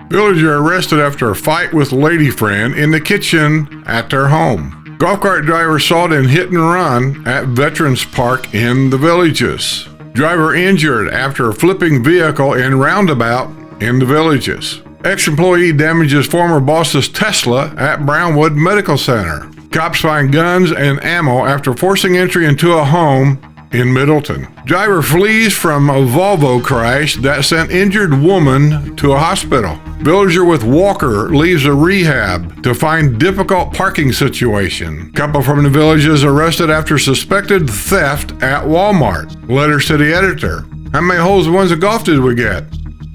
Villager arrested after a fight with lady friend in the kitchen at their home. Golf cart driver sought in hit and run at Veterans Park in the Villages. Driver injured after flipping vehicle in roundabout in the Villages. Ex-employee damages former boss's Tesla at Wildwood Medical Center. Cops find guns and ammo after forcing entry into a home in Middleton. Driver flees from a Volvo crash that sent injured woman to a hospital. Villager with walker leaves a rehab to find difficult parking situation. Couple from the Villages arrested after suspected theft at Walmart. Letters to the editor. How many holes in ones of golf did we get?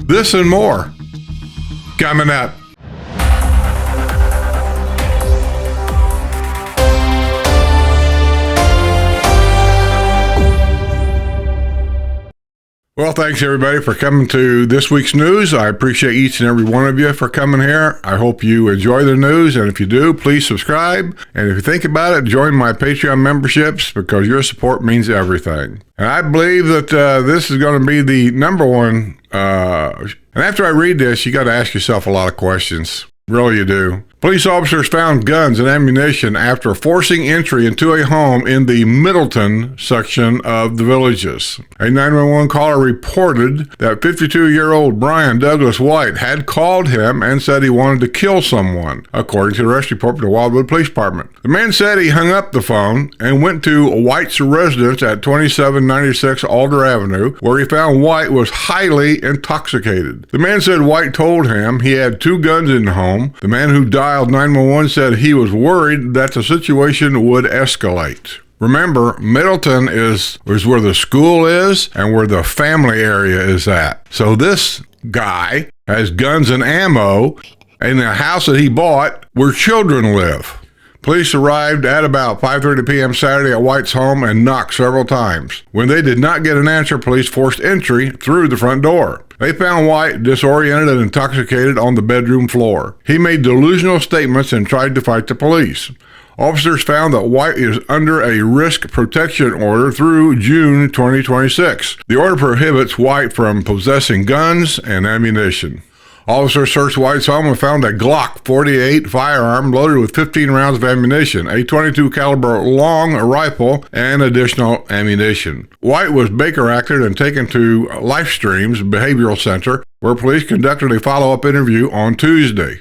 This and more coming up. Well, thanks everybody for coming to this week's news. I appreciate each and every one of you for coming here. I hope you enjoy the news, and if you do, please subscribe. And if you think about it, join my Patreon memberships because your support means everything. And I believe that this is going to be the number one. And after I read this, you got to ask yourself a lot of questions. Really, you do. Police officers found guns and ammunition after forcing entry into a home in the Middleton section of the Villages. A 911 caller reported that 52-year-old Brian Douglas White had called him and said he wanted to kill someone, according to the arrest report from the Wildwood Police Department. The man said he hung up the phone and went to White's residence at 2796 Alder Avenue, where he found White was highly intoxicated. The man said White told him he had two guns in the home. The man who dialed 911 said he was worried that the situation would escalate. Remember, Middleton is where the school is and where the family area is at. So this guy has guns and ammo in the house that he bought where children live. Police arrived at about 5:30 p.m. Saturday at White's home and knocked several times. When they did not get an answer, police forced entry through the front door. They found White disoriented and intoxicated on the bedroom floor. He made delusional statements and tried to fight the police. Officers found that White is under a risk protection order through June 2026. The order prohibits White from possessing guns and ammunition. Officers searched White's home and found a Glock 48 firearm loaded with 15 rounds of ammunition, a .22 caliber long rifle, and additional ammunition. White was Baker-acted and taken to Lifestream's Behavioral Center, where police conducted a follow-up interview on Tuesday.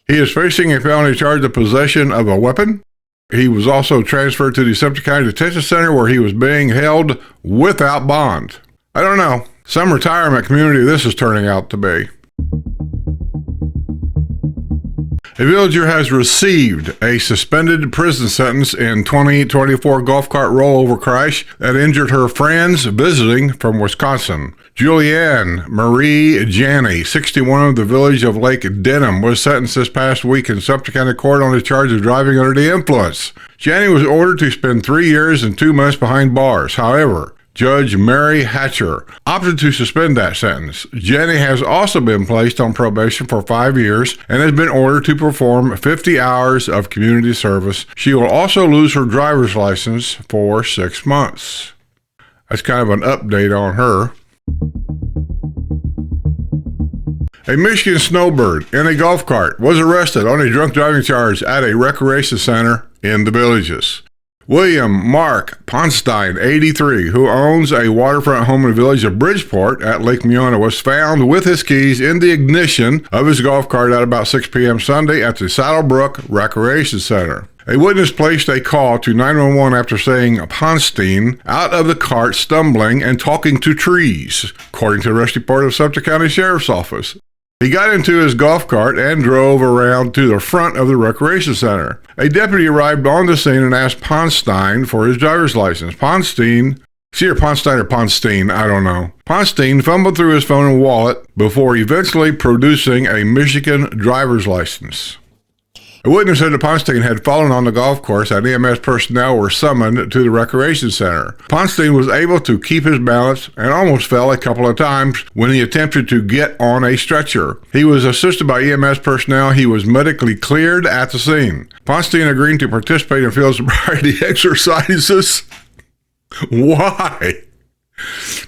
He is facing a felony charge of possession of a weapon. He was also transferred to the Sumter County Detention Center, where he was being held without bond. I don't know. Some retirement community this is turning out to be. A villager has received a suspended prison sentence in 2024 golf cart rollover crash that injured her friends visiting from Wisconsin. Julianne Marie Janney, 61 of the village of Lake Denham, was sentenced this past week in Sumter County Court on the charge of driving under the influence. Janney was ordered to spend 3 years and 2 months behind bars. However, Judge Mary Hatcher opted to suspend that sentence. Jenny has also been placed on probation for 5 years and has been ordered to perform 50 hours of community service. She will also lose her driver's license for 6 months. That's kind of an update on her. A Michigan snowbird in a golf cart was arrested on a drunk driving charge at a recreation center in the Villages. William Mark Ponstein, 83, who owns a waterfront home in the village of Bridgeport at Lake Miona, was found with his keys in the ignition of his golf cart at about 6 p.m. Sunday at the Saddlebrook Recreation Center. A witness placed a call to 911 after saying Ponstein out of the cart stumbling and talking to trees, according to the arrest report of Sumter County Sheriff's Office. He got into his golf cart and drove around to the front of the recreation center. A deputy arrived on the scene and asked Ponstein for his driver's license. Ponstein, I don't know. Ponstein fumbled through his phone and wallet before eventually producing a Michigan driver's license. A witness said that Ponstein had fallen on the golf course and EMS personnel were summoned to the recreation center. Ponstein was able to keep his balance and almost fell a couple of times when he attempted to get on a stretcher. He was assisted by EMS personnel. He was medically cleared at the scene. Ponstein agreed to participate in field sobriety exercises. Why?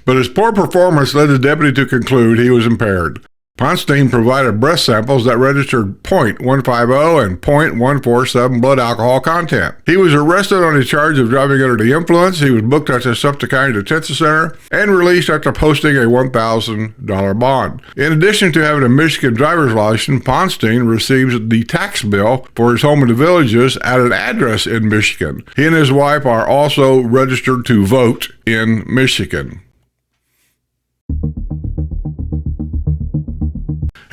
But his poor performance led the deputy to conclude he was impaired. Ponstein provided breath samples that registered .150 and .147 blood alcohol content. He was arrested on a charge of driving under the influence. He was booked at the Sumter County Detention Center and released after posting a $1,000 bond. In addition to having a Michigan driver's license, Ponstein receives the tax bill for his home in the Villages at an address in Michigan. He and his wife are also registered to vote in Michigan.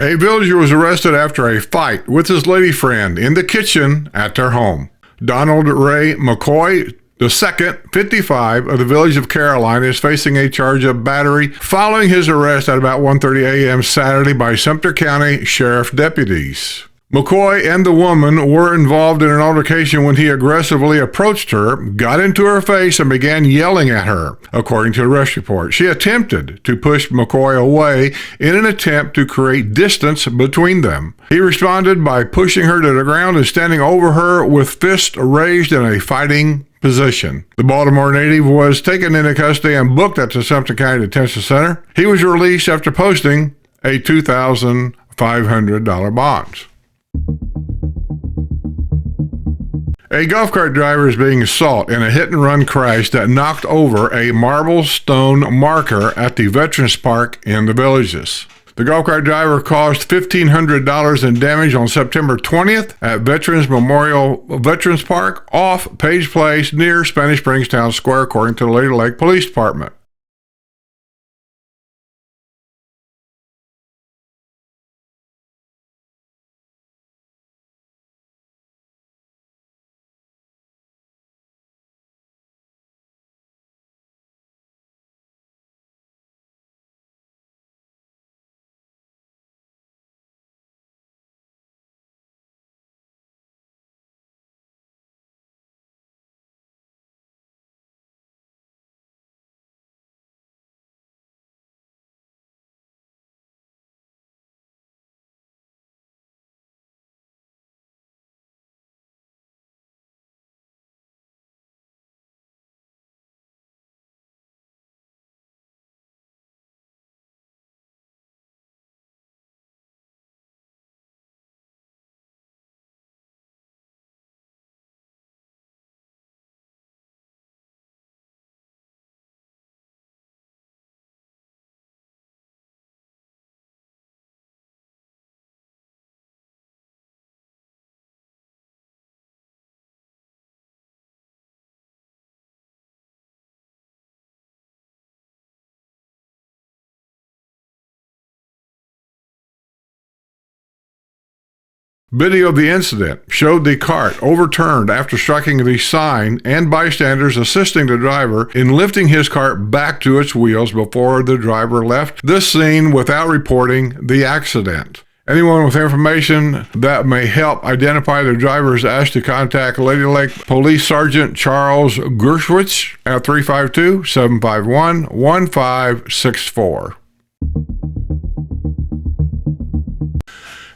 A villager was arrested after a fight with his lady friend in the kitchen at their home. Donald Ray McCoy II, 55, of the village of Caroline, is facing a charge of battery following his arrest at about 1:30 a.m. Saturday by Sumter County Sheriff deputies. McCoy and the woman were involved in an altercation when he aggressively approached her, got into her face, and began yelling at her, according to the arrest report. She attempted to push McCoy away in an attempt to create distance between them. He responded by pushing her to the ground and standing over her with fists raised in a fighting position. The Baltimore native was taken into custody and booked at the Sumter County Detention Center. He was released after posting a $2,500 bond. A golf cart driver is being sought in a hit-and-run crash that knocked over a marble stone marker at the Veterans Park in the Villages. The golf cart driver caused $1,500 in damage on September 20th at Veterans Memorial Veterans Park off Page Place near Spanish Springs Town Square, according to the Lady Lake Police Department. Video of the incident showed the cart overturned after striking the sign and bystanders assisting the driver in lifting his cart back to its wheels before the driver left the scene without reporting the accident. Anyone with information that may help identify the driver is asked to contact Lady Lake Police Sergeant Charles Gershwitz at 352-751-1564.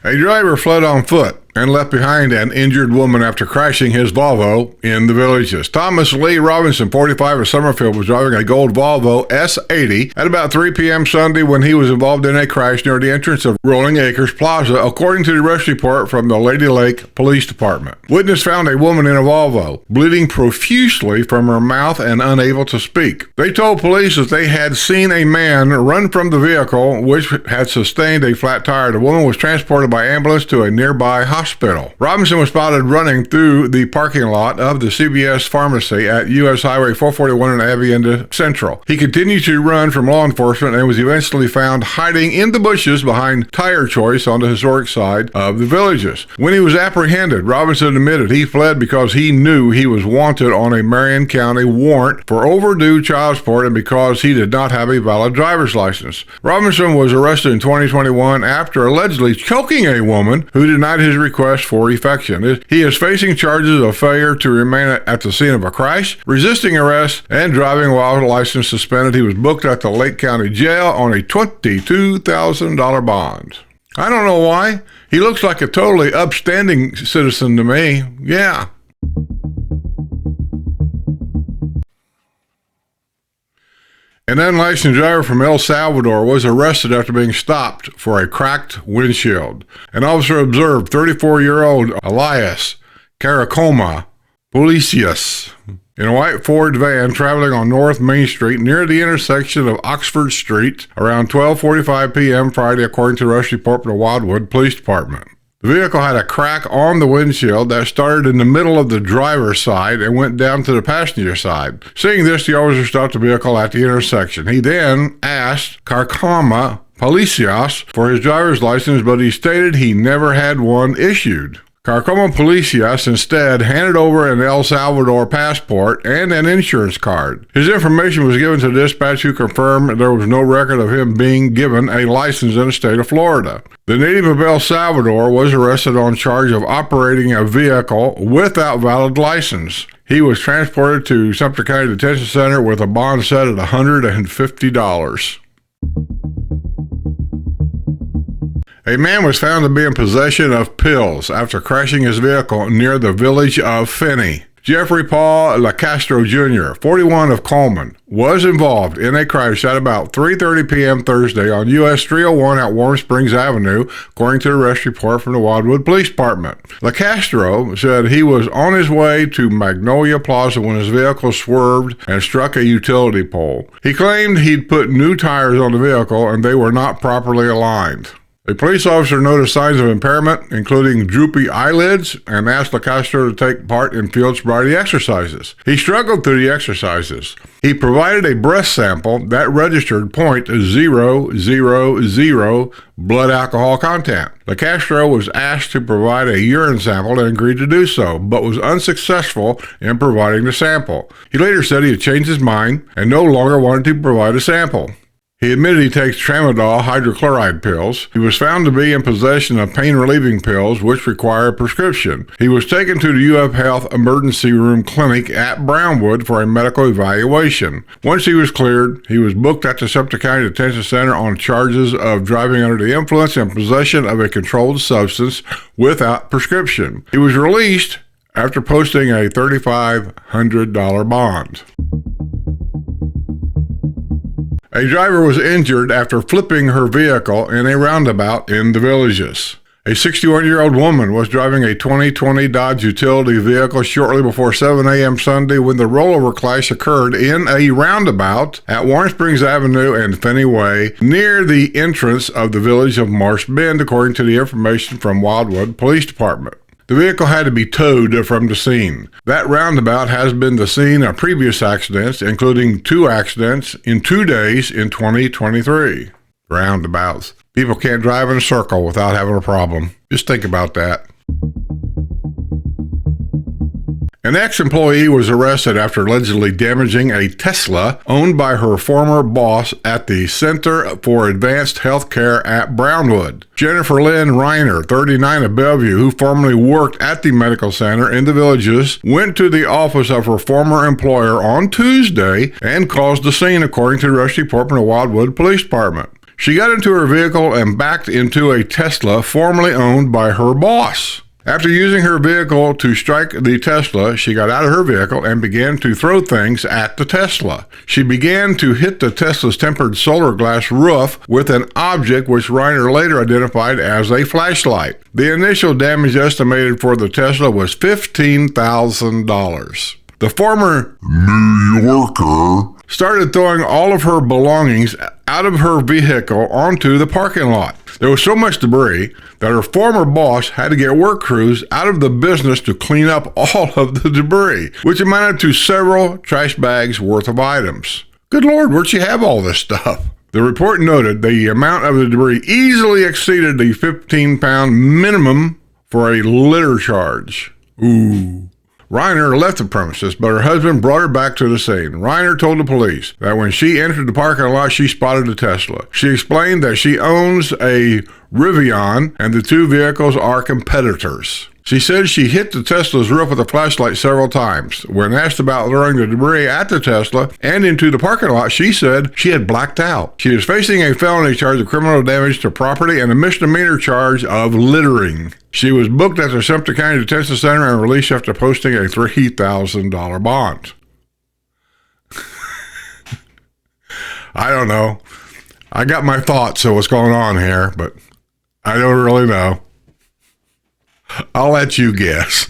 A driver fled on foot and left behind an injured woman after crashing his Volvo in the Villages. Thomas Lee Robinson, 45, of Summerfield, was driving a gold Volvo S80 at about 3 p.m. Sunday when he was involved in a crash near the entrance of Rolling Acres Plaza, according to the arrest report from the Lady Lake Police Department. Witness found a woman in a Volvo, bleeding profusely from her mouth and unable to speak. They told police that they had seen a man run from the vehicle, which had sustained a flat tire. The woman was transported by ambulance to a nearby hospital. Robinson was spotted running through the parking lot of the CVS pharmacy at U.S. Highway 441 in Avienda Central. He continued to run from law enforcement and was eventually found hiding in the bushes behind Tire Choice on the historic side of the Villages. When he was apprehended, Robinson admitted he fled because he knew he was wanted on a Marion County warrant for overdue child support and because he did not have a valid driver's license. Robinson was arrested in 2021 after allegedly choking a woman who denied his request for effection. He is facing charges of failure to remain at the scene of a crash, resisting arrest, and driving while license suspended. He was booked at the Lake County Jail on a $22,000 bond. I don't know why. He looks like a totally upstanding citizen to me. Yeah. An unlicensed driver from El Salvador was arrested after being stopped for a cracked windshield. An officer observed 34-year-old Elias Caracoma Policias in a white Ford van traveling on North Main Street near the intersection of Oxford Street around 12:45 p.m. Friday, according to the arrest report from the Wildwood Police Department. The vehicle had a crack on the windshield that started in the middle of the driver's side and went down to the passenger side. Seeing this, the officer stopped the vehicle at the intersection. He then asked Carcama Policias for his driver's license, but he stated he never had one issued. Carcoma Policias instead handed over an El Salvador passport and an insurance card. His information was given to dispatch, who confirmed there was no record of him being given a license in the state of Florida. The native of El Salvador was arrested on charge of operating a vehicle without valid license. He was transported to Sumter County Detention Center with a bond set at $150. A man was found to be in possession of pills after crashing his vehicle near the village of Finney. Jeffrey Paul LaCastro Jr., 41 of Coleman, was involved in a crash at about 3:30 p.m. Thursday on US 301 at Warm Springs Avenue, according to the arrest report from the Wildwood Police Department. LaCastro said he was on his way to Magnolia Plaza when his vehicle swerved and struck a utility pole. He claimed he'd put new tires on the vehicle and they were not properly aligned. A police officer noticed signs of impairment, including droopy eyelids, and asked LaCastro to take part in field sobriety exercises. He struggled through the exercises. He provided a breath sample that registered .000 blood alcohol content. LaCastro was asked to provide a urine sample and agreed to do so, but was unsuccessful in providing the sample. He later said he had changed his mind and no longer wanted to provide a sample. He admitted he takes tramadol hydrochloride pills. He was found to be in possession of pain-relieving pills, which require a prescription. He was taken to the UF Health Emergency Room Clinic at Brownwood for a medical evaluation. Once he was cleared, he was booked at the Sumter County Detention Center on charges of driving under the influence and possession of a controlled substance without prescription. He was released after posting a $3,500 bond. A driver was injured after flipping her vehicle in a roundabout in the Villages. A 61-year-old woman was driving a 2020 Dodge utility vehicle shortly before 7 a.m. Sunday when the rollover clash occurred in a roundabout at Warm Springs Avenue and Finney Way near the entrance of the village of Marsh Bend, according to the information from Wildwood Police Department. The vehicle had to be towed from the scene. That roundabout has been the scene of previous accidents, including 2 accidents in 2 days in 2023. Roundabouts. People can't drive in a circle without having a problem. Just think about that. An ex-employee was arrested after allegedly damaging a Tesla owned by her former boss at the Center for Advanced Healthcare at Brownwood. Jennifer Lynn Reiner, 39 of Bellevue, who formerly worked at the medical center in the Villages, went to the office of her former employer on Tuesday and caused the scene, according to the arrest report from the Wildwood Police Department. She got into her vehicle and backed into a Tesla formerly owned by her boss. After using her vehicle to strike the Tesla, she got out of her vehicle and began to throw things at the Tesla. She began to hit the Tesla's tempered solar glass roof with an object which Reiner later identified as a flashlight. The initial damage estimated for the Tesla was $15,000. The former New Yorker started throwing all of her belongings out of her vehicle onto the parking lot. There was so much debris that her former boss had to get work crews out of the business to clean up all of the debris, which amounted to several trash bags worth of items. Good Lord, where'd she have all this stuff? The report noted the amount of the debris easily exceeded the 15-pound minimum for a litter charge. Ooh. Reiner left the premises, but her husband brought her back to the scene. Reiner told the police that when she entered the parking lot, she spotted a Tesla. She explained that she owns a Rivian and the 2 vehicles are competitors. She said she hit the Tesla's roof with a flashlight several times. When asked about throwing the debris at the Tesla and into the parking lot, she said she had blacked out. She is facing a felony charge of criminal damage to property and a misdemeanor charge of littering. She was booked at the Sumter County Detention Center and released after posting a $3,000 bond. I don't know. I got my thoughts of what's going on here, but I don't really know. I'll let you guess.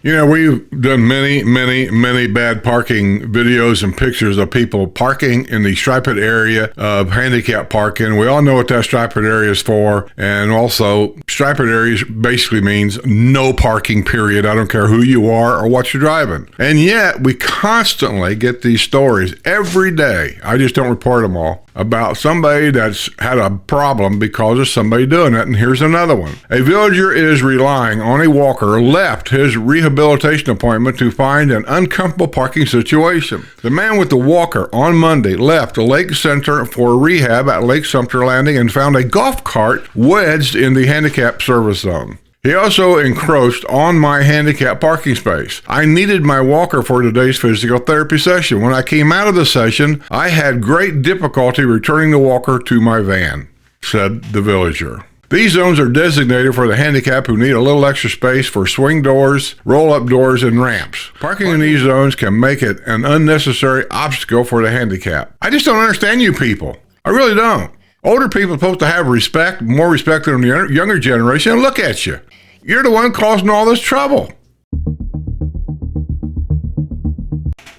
You know, we've done many bad parking videos and pictures of people parking in the striped area of handicap parking. We all know what that striped area is for. And also, striped areas basically means no parking, period. I don't care who you are or what you're driving. And yet, we constantly get these stories every day. I just don't report them all. About somebody that's had a problem because of somebody doing it. And here's another one. A villager is relying on a walker left his rehabilitation appointment to find an uncomfortable parking situation. The man with the walker on Monday left the Lake Center for rehab at Lake Sumter Landing and found a golf cart wedged in the handicap service zone. He also encroached on my handicap parking space. I needed my walker for today's physical therapy session. When I came out of the session, I had great difficulty returning the walker to my van, said the villager. These zones are designated for the handicapped who need a little extra space for swing doors, roll-up doors, and ramps. Parking in these zones can make it an unnecessary obstacle for the handicapped. I just don't understand you people. I really don't. Older people are supposed to have respect, more respect than the younger generation, and look at you. You're the one causing all this trouble.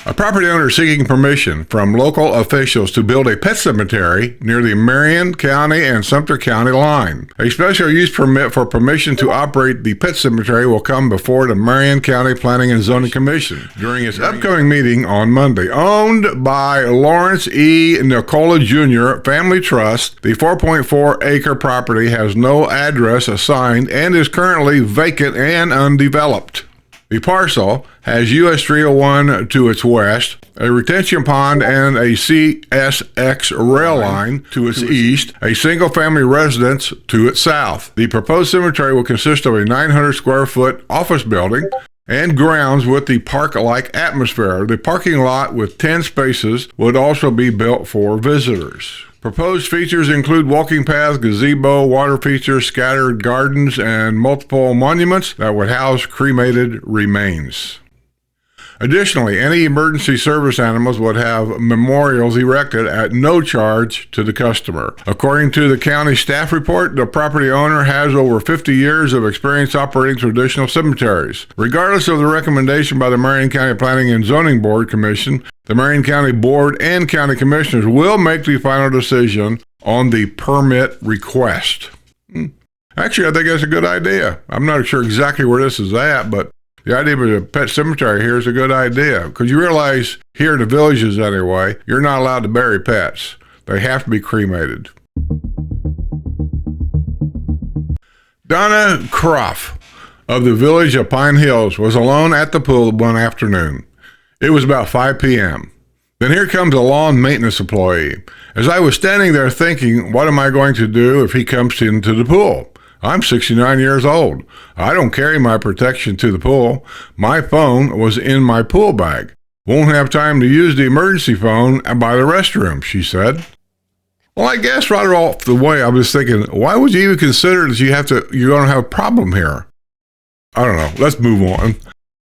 A property owner seeking permission from local officials to build a pet cemetery near the Marion County and Sumter County line. A special use permit for permission to operate the pet cemetery will come before the Marion County Planning and Zoning Commission during its upcoming meeting on Monday. Owned by Lawrence E. Nicola Jr. Family Trust, the 4.4-acre property has no address assigned and is currently vacant and undeveloped. The parcel has US 301 to its west, a retention pond and a CSX rail line to its east, a single-family residence to its south. The proposed cemetery will consist of a 900-square-foot office building and grounds with the park-like atmosphere. The parking lot with 10 spaces would also be built for visitors. Proposed features include walking paths, gazebo, water features, scattered gardens, and multiple monuments that would house cremated remains. Additionally, any emergency service animals would have memorials erected at no charge to the customer. According to the county staff report, the property owner has over 50 years of experience operating traditional cemeteries. Regardless of the recommendation by the Marion County Planning and Zoning Board Commission, the Marion County Board and County Commissioners will make the final decision on the permit request. Actually, I think that's a good idea. I'm not sure exactly where this is at, but the idea of a pet cemetery here is a good idea, because you realize here in the villages anyway, you're not allowed to bury pets. They have to be cremated. Donna Croft of the village of Pine Hills was alone at the pool one afternoon. It was about 5 p.m. Then here comes a lawn maintenance employee. As I was standing there thinking, what am I going to do if he comes into the pool? I'm 69 years old. I don't carry my protection to the pool. My phone was in my pool bag. Won't have time to use the emergency phone by the restroom, she said. Well, I guess right off the way, I was thinking, why would you even consider that you're going to have a problem here? I don't know. Let's move on.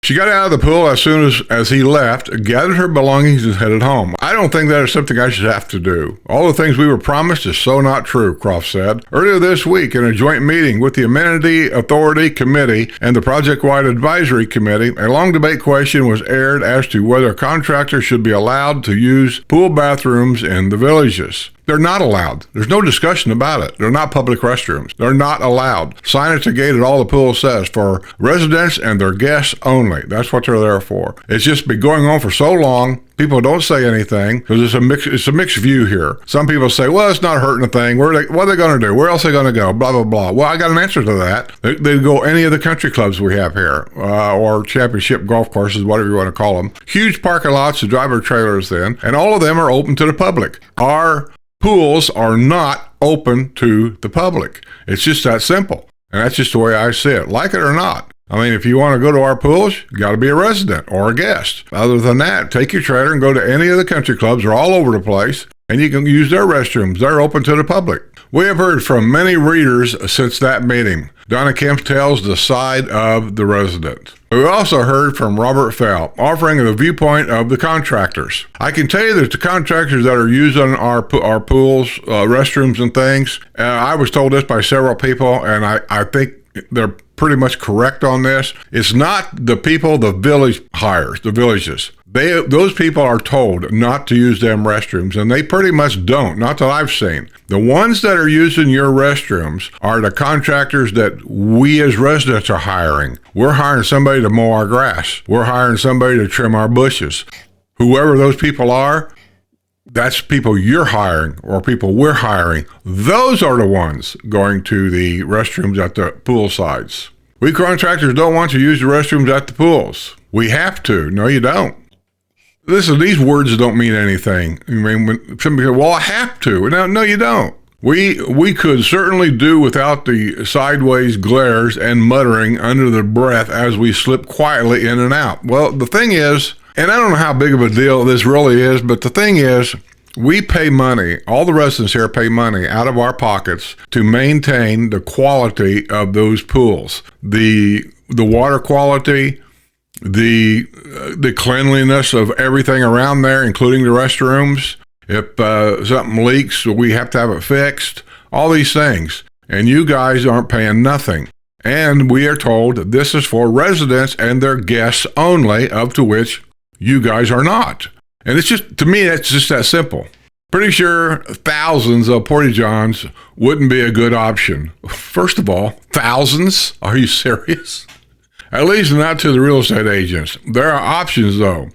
She got out of the pool as soon as he left, gathered her belongings, and headed home. I don't think that is something I should have to do. All the things we were promised is so not true, Croft said. Earlier this week, in a joint meeting with the Amenity Authority Committee and the Project-Wide Advisory Committee, a long debate question was aired as to whether contractors should be allowed to use pool bathrooms in the villages. They're not allowed. There's no discussion about it. They're not public restrooms. They're not allowed. Sign at the gate at all the pool says for residents and their guests only. That's what they're there for. It's just been going on for so long. People don't say anything because it's a mixed view here. Some people say, well, it's not hurting a thing. What are they going to do? Where else are they going to go? Blah, blah, blah. Well, I got an answer to that. They go any of the country clubs we have here or championship golf courses, whatever you want to call them. Huge parking lots to drive our trailers in, and all of them are open to the public. Our pools are not open to the public. It's just that simple. And that's just the way I see it, like it or not. I mean, if you want to go to our pools, you got to be a resident or a guest. Other than that, take your trailer and go to any of the country clubs. They're all over the place, and you can use their restrooms. They're open to the public. We have heard from many readers since that meeting. Donna Kemp tells the side of the resident. We also heard from Robert Fell, offering the viewpoint of the contractors. I can tell you that the contractors that are using our pools, restrooms and things, I was told this by several people, and I think they're pretty much correct on this. It's not the people the village hires, the villages. Those people are told not to use them restrooms, and they pretty much don't, not that I've seen. The ones that are using your restrooms are the contractors that we as residents are hiring. We're hiring somebody to mow our grass. We're hiring somebody to trim our bushes. Whoever those people are, that's people you're hiring or people we're hiring. Those are the ones going to the restrooms at the pool sites. We contractors don't want to use the restrooms at the pools. We have to. No, you don't. Listen, these words don't mean anything. I mean, when somebody goes, well, I have to. No, you don't. We could certainly do without the sideways glares and muttering under the breath as we slip quietly in and out. Well, the thing is, and I don't know how big of a deal this really is, but the thing is, we pay money, all the residents here pay money out of our pockets to maintain the quality of those pools. The water quality, the cleanliness of everything around there, including the restrooms. If something leaks, we have to have it fixed. All these things. And you guys aren't paying nothing. And we are told this is for residents and their guests only, of to which you guys are not. And it's just, to me, that's just that simple. Pretty sure thousands of porta-johns wouldn't be a good option. First of all, thousands? Are you serious? At least not to the real estate agents. There are options, though.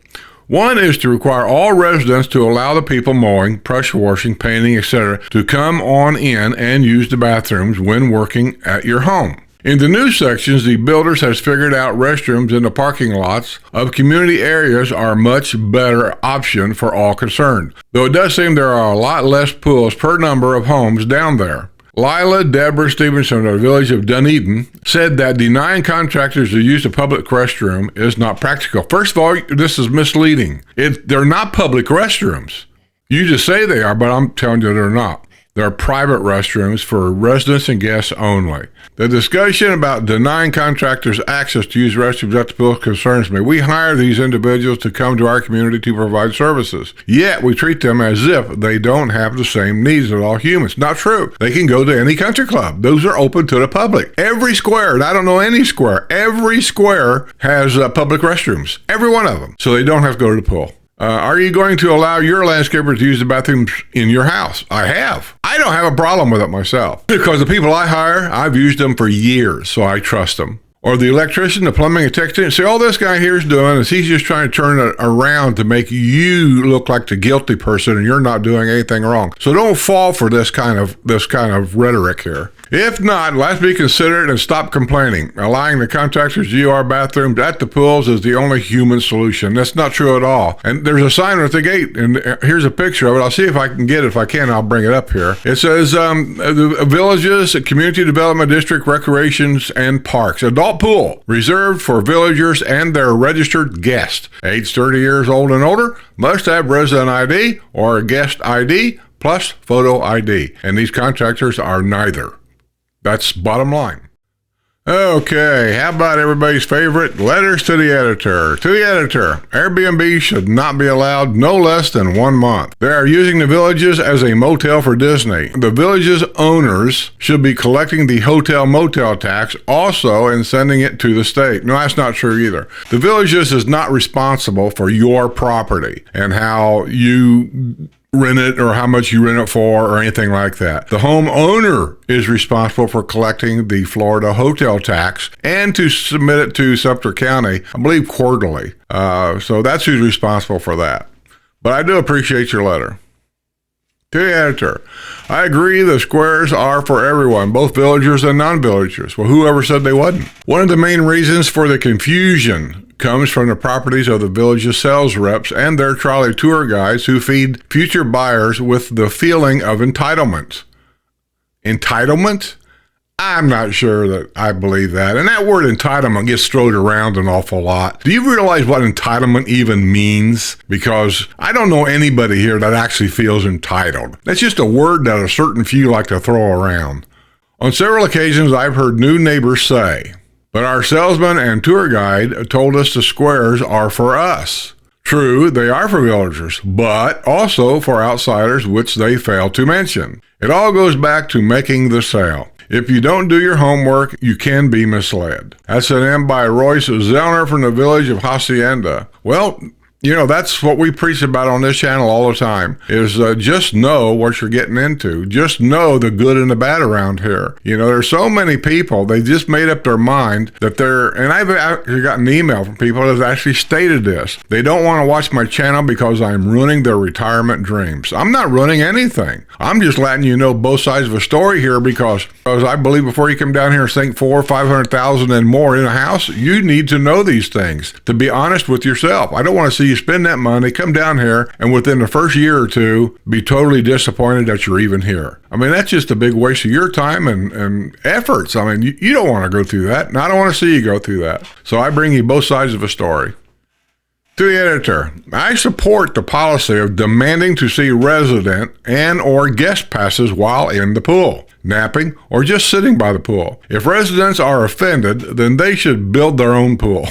One is to require all residents to allow the people mowing, pressure washing, painting, etc. to come on in and use the bathrooms when working at your home. In the new sections, the builders has figured out restrooms in the parking lots of community areas are a much better option for all concerned, though it does seem there are a lot less pools per number of homes down there. Lila Deborah Stevenson of the village of Dunedin said that denying contractors to use a public restroom is not practical. First of all, this is misleading. They're not public restrooms. You just say they are, but I'm telling you they're not. They're private restrooms for residents and guests only. The discussion about denying contractors access to use restrooms at the pool concerns me. We hire these individuals to come to our community to provide services. Yet we treat them as if they don't have the same needs as all humans. Not true. They can go to any country club. Those are open to the public. Every square, and I don't know any square, every square has public restrooms. Every one of them. So they don't have to go to the pool. Are you going to allow your landscaper to use the bathrooms in your house? I have. I don't have a problem with it myself because the people I hire, I've used them for years, so I trust them. Or the electrician, the plumbing and technician. See, all this guy here is doing is he's just trying to turn it around to make you look like the guilty person and you're not doing anything wrong. So don't fall for this kind of rhetoric here. If not, let's be considerate and stop complaining. Allowing the contractors to use our bathrooms at the pools is the only human solution. That's not true at all. And there's a sign at the gate, and here's a picture of it. I'll see if I can get it. If I can, I'll bring it up here. It says, the villages, community development district, recreations, and parks. Adult pool, reserved for villagers and their registered guests. Age 30 years old and older, must have resident ID or guest ID plus photo ID. And these contractors are neither. That's bottom line. Okay, how about everybody's favorite? Letters to the editor. To the editor, Airbnb should not be allowed no less than 1 month. They are using the villages as a motel for Disney. The village's owners should be collecting the hotel-motel tax also and sending it to the state. No, that's not true either. The villages is not responsible for your property and how you rent it or how much you rent it for or anything like that. The homeowner is responsible for collecting the Florida hotel tax and to submit it to Sumter County, I believe quarterly. So that's who's responsible for that. But I do appreciate your letter. To the editor, I agree the squares are for everyone, both villagers and non-villagers. Well, whoever said they wasn't? One of the main reasons for the confusion comes from the properties of the village's sales reps and their trolley tour guides who feed future buyers with the feeling of entitlement. Entitlement? I'm not sure that I believe that. And that word entitlement gets thrown around an awful lot. Do you realize what entitlement even means? Because I don't know anybody here that actually feels entitled. That's just a word that a certain few like to throw around. On several occasions, I've heard new neighbors say, but our salesman and tour guide told us the squares are for us. True, they are for villagers, but also for outsiders, which they fail to mention. It all goes back to making the sale. If you don't do your homework, you can be misled. That's an M by Royce Zellner from the village of Hacienda. Well, that's what we preach about on this channel all the time, is just know what you're getting into. Just know the good and the bad around here. There's so many people, they just made up their mind that and I've actually gotten an email from people that have actually stated this. They don't want to watch my channel because I'm ruining their retirement dreams. I'm not ruining anything. I'm just letting you know both sides of a story here because I believe before you come down here and sink $400,000 or $500,000 and more in a house, you need to know these things. To be honest with yourself, I don't want to see you spend that money, come down here, and within the first year or two, be totally disappointed that you're even here. I mean, that's just a big waste of your time and efforts. I mean, you don't want to go through that, and I don't want to see you go through that. So I bring you both sides of a story. To the editor, I support the policy of demanding to see resident and or guest passes while in the pool, napping, or just sitting by the pool. If residents are offended, then they should build their own pool.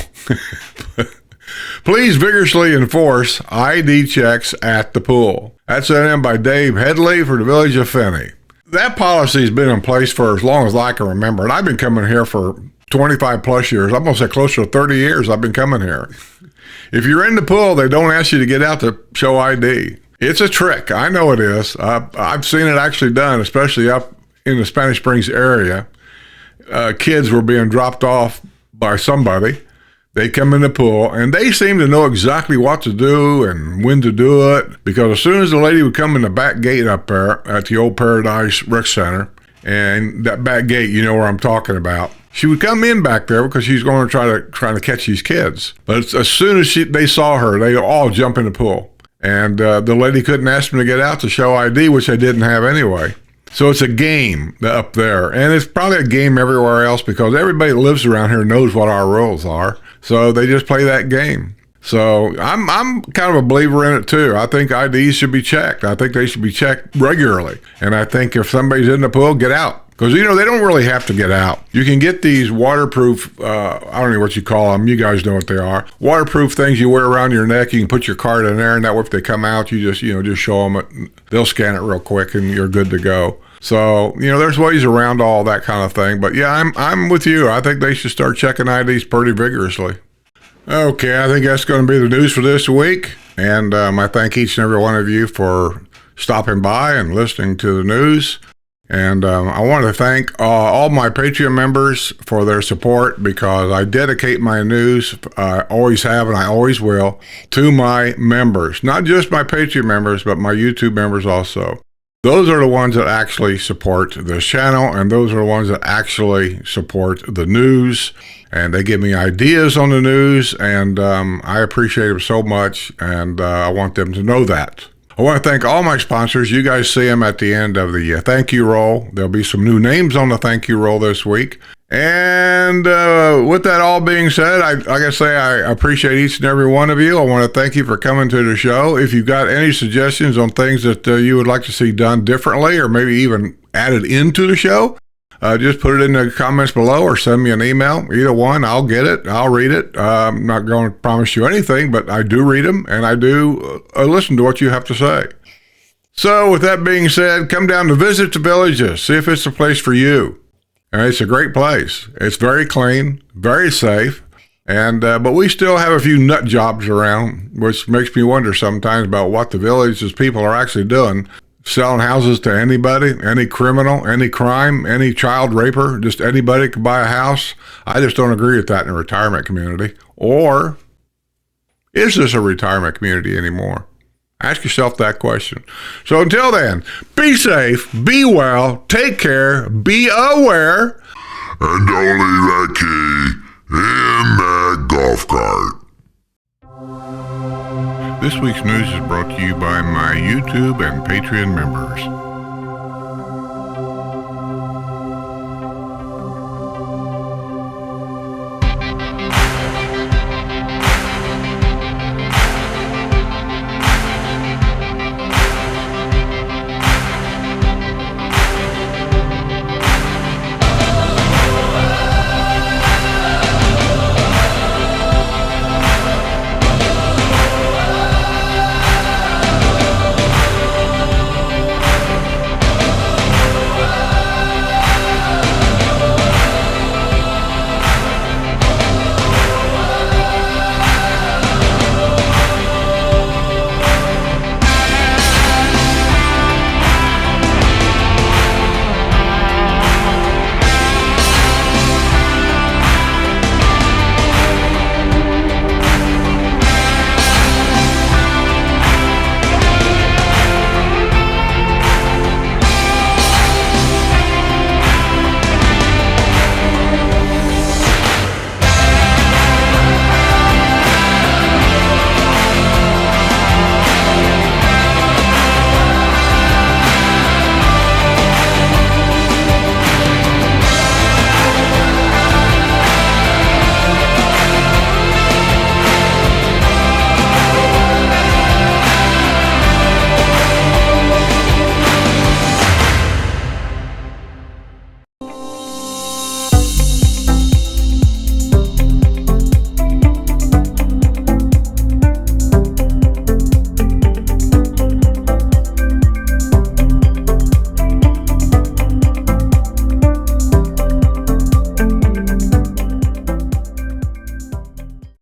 Please vigorously enforce ID checks at the pool. That's sent in by Dave Headley for the village of Finney. That policy has been in place for as long as I can remember, and I've been coming here for 25 plus years. I'm going to say closer to 30 years I've been coming here. If you're in the pool, they don't ask you to get out to show ID. It's a trick. I know it is. I've seen it actually done, especially up in the Spanish Springs area. Kids were being dropped off by somebody. They come in the pool, and they seem to know exactly what to do and when to do it, because as soon as the lady would come in the back gate up there at the old Paradise Rec Center, and that back gate, you know where I'm talking about, she would come in back there because she's going to try to catch these kids. But as soon as they saw her, they all jump in the pool. And the lady couldn't ask them to get out to show ID, which they didn't have anyway. So it's a game up there, and it's probably a game everywhere else because everybody that lives around here knows what our rules are. So they just play that game. So I'm kind of a believer in it too. I think IDs should be checked. I think they should be checked regularly. And I think if somebody's in the pool, get out. Because, they don't really have to get out. You can get these waterproof, I don't know what you call them. You guys know what they are. Waterproof things you wear around your neck. You can put your card in there, and that way if they come out, you just show them it. They'll scan it real quick, and you're good to go. So, there's ways around all that kind of thing. But yeah, I'm with you. I think they should start checking IDs pretty vigorously. Okay, I think that's going to be the news for this week. And I thank each and every one of you for stopping by and listening to the news. And I want to thank all my Patreon members for their support because I dedicate my news, I always have and I always will, to my members. Not just my Patreon members, but my YouTube members also. Those are the ones that actually support this channel, and those are the ones that actually support the news. And they give me ideas on the news, and I appreciate them so much, and I want them to know that. I want to thank all my sponsors. You guys see them at the end of the thank you roll. There'll be some new names on the thank you roll this week. And with that all being said, I appreciate each and every one of you. I want to thank you for coming to the show. If you've got any suggestions on things that you would like to see done differently or maybe even added into the show, just put it in the comments below or send me an email. Either one, I'll get it. I'll read it. I'm not going to promise you anything, but I do read them, and I do listen to what you have to say. So with that being said, come down to visit the villages. See if it's a place for you. And it's a great place. It's very clean, very safe, and but we still have a few nut jobs around, which makes me wonder sometimes about what the village's people are actually doing. Selling houses to anybody, any criminal, any crime, any child raper, just anybody can buy a house. I just don't agree with that in a retirement community. Or is this a retirement community anymore? Ask yourself that question. So until then, be safe, be well, take care, be aware, and don't leave that key in that golf cart. This week's news is brought to you by my YouTube and Patreon members.